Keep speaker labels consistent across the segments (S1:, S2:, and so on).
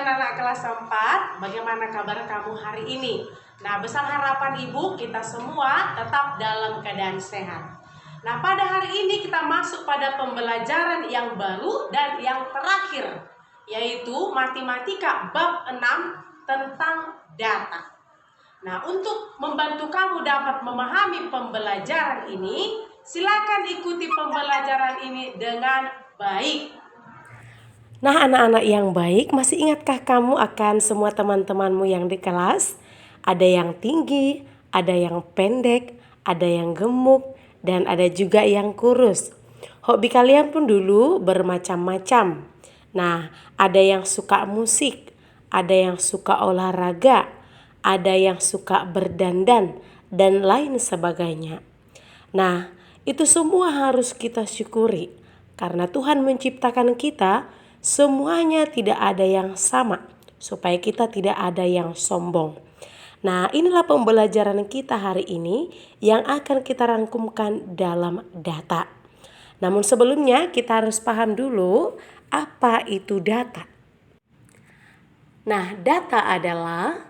S1: anak-anak kelas 4, bagaimana kabar kamu hari ini? Nah, besar harapan Ibu kita semua tetap dalam keadaan sehat. Nah, pada hari ini kita masuk pada pembelajaran yang baru dan yang terakhir, yaitu matematika bab 6 tentang data. Nah, untuk membantu kamu dapat memahami pembelajaran ini, silakan ikuti pembelajaran ini dengan baik.
S2: Nah, anak-anak yang baik, masih ingatkah kamu akan semua teman-temanmu yang di kelas? Ada yang tinggi, ada yang pendek, ada yang gemuk, dan ada juga yang kurus. Hobi kalian pun dulu bermacam-macam. Nah, ada yang suka musik, ada yang suka olahraga, ada yang suka berdandan, dan lain sebagainya. Nah, itu semua harus kita syukuri karena Tuhan menciptakan kita semuanya tidak ada yang sama supaya kita tidak ada yang sombong. Nah, inilah pembelajaran kita hari ini yang akan kita rangkumkan dalam data. Namun sebelumnya kita harus paham dulu apa itu data. Nah, data adalah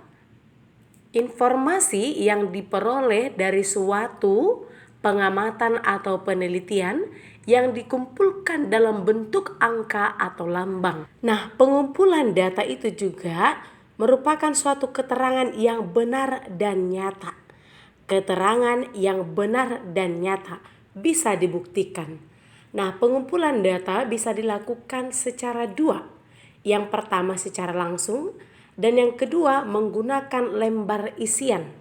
S2: informasi yang diperoleh dari suatu pengamatan atau penelitian yang dikumpulkan dalam bentuk angka atau lambang. Nah, pengumpulan data itu juga merupakan suatu keterangan yang benar dan nyata. Keterangan yang benar dan nyata bisa dibuktikan. Nah, pengumpulan data bisa dilakukan secara dua. Yang pertama secara langsung dan yang kedua menggunakan lembar isian.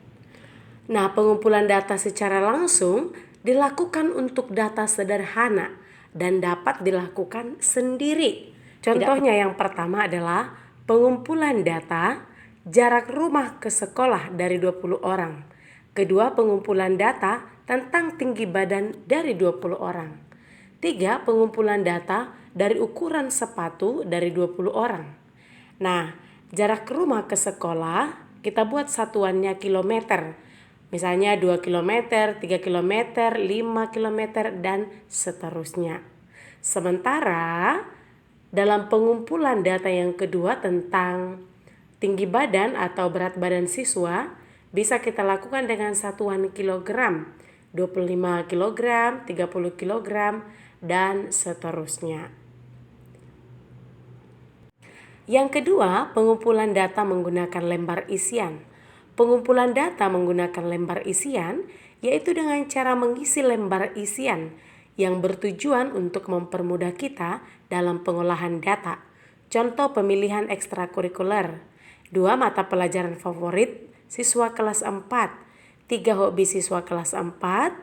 S2: Nah, pengumpulan data secara langsung dilakukan untuk data sederhana dan dapat dilakukan sendiri. Contohnya yang pertama adalah pengumpulan data jarak rumah ke sekolah dari 20 orang. Kedua, pengumpulan data tentang tinggi badan dari 20 orang. Tiga, pengumpulan data dari ukuran sepatu dari 20 orang. Nah, jarak rumah ke sekolah kita buat satuannya kilometer. Misalnya 2 km, 3 km, 5 km, dan seterusnya. Sementara dalam pengumpulan data yang kedua tentang tinggi badan atau berat badan siswa, bisa kita lakukan dengan satuan kilogram, 25 kg, 30 kg, dan seterusnya. Yang kedua, pengumpulan data menggunakan lembar isian. Pengumpulan data menggunakan lembar isian yaitu dengan cara mengisi lembar isian yang bertujuan untuk mempermudah kita dalam pengolahan data. Contoh pemilihan ekstrakurikuler. 2 mata pelajaran favorit siswa kelas 4. 3 hobi siswa kelas 4.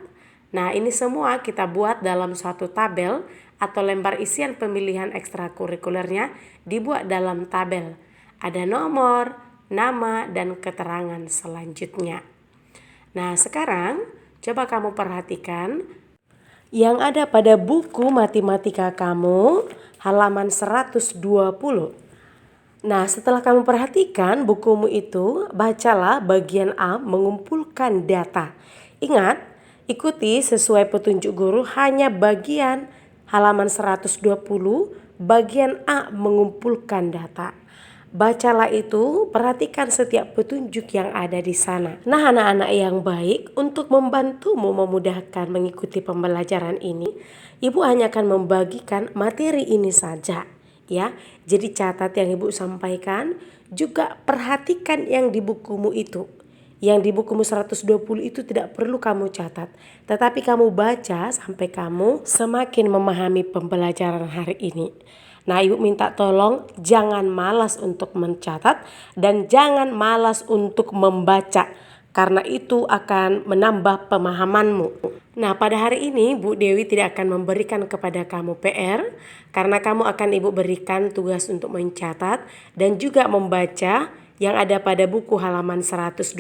S2: Nah, ini semua kita buat dalam suatu tabel atau lembar isian pemilihan ekstrakurikulernya dibuat dalam tabel. Ada nomor, nama, dan keterangan selanjutnya. Nah, sekarang coba kamu perhatikan yang ada pada buku matematika kamu halaman 120. Nah, setelah kamu perhatikan bukumu itu, bacalah bagian A mengumpulkan data. Ingat, ikuti sesuai petunjuk guru hanya bagian halaman 120 bagian A mengumpulkan data. Bacalah itu, perhatikan setiap petunjuk yang ada di sana. Nah, anak-anak yang baik, untuk membantumu memudahkan mengikuti pembelajaran ini, Ibu hanya akan membagikan materi ini saja, ya. Jadi catat yang Ibu sampaikan, juga perhatikan yang di bukumu itu. Yang di bukumu 120 itu tidak perlu kamu catat, tetapi kamu baca sampai kamu semakin memahami pembelajaran hari ini. Nah, Ibu minta tolong jangan malas untuk mencatat dan jangan malas untuk membaca, karena itu akan menambah pemahamanmu. Nah, pada hari ini Bu Dewi tidak akan memberikan kepada kamu PR, karena kamu akan Ibu berikan tugas untuk mencatat dan juga membaca yang ada pada buku halaman 120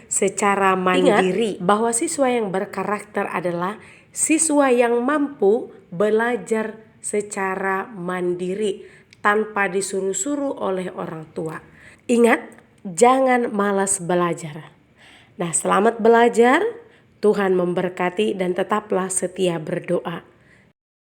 S2: secara mandiri. Ingat bahwa siswa yang berkarakter adalah siswa yang mampu belajar secara mandiri tanpa disuruh-suruh oleh orang tua. Ingat, jangan malas belajar. Nah, selamat belajar, Tuhan memberkati dan tetaplah setia berdoa.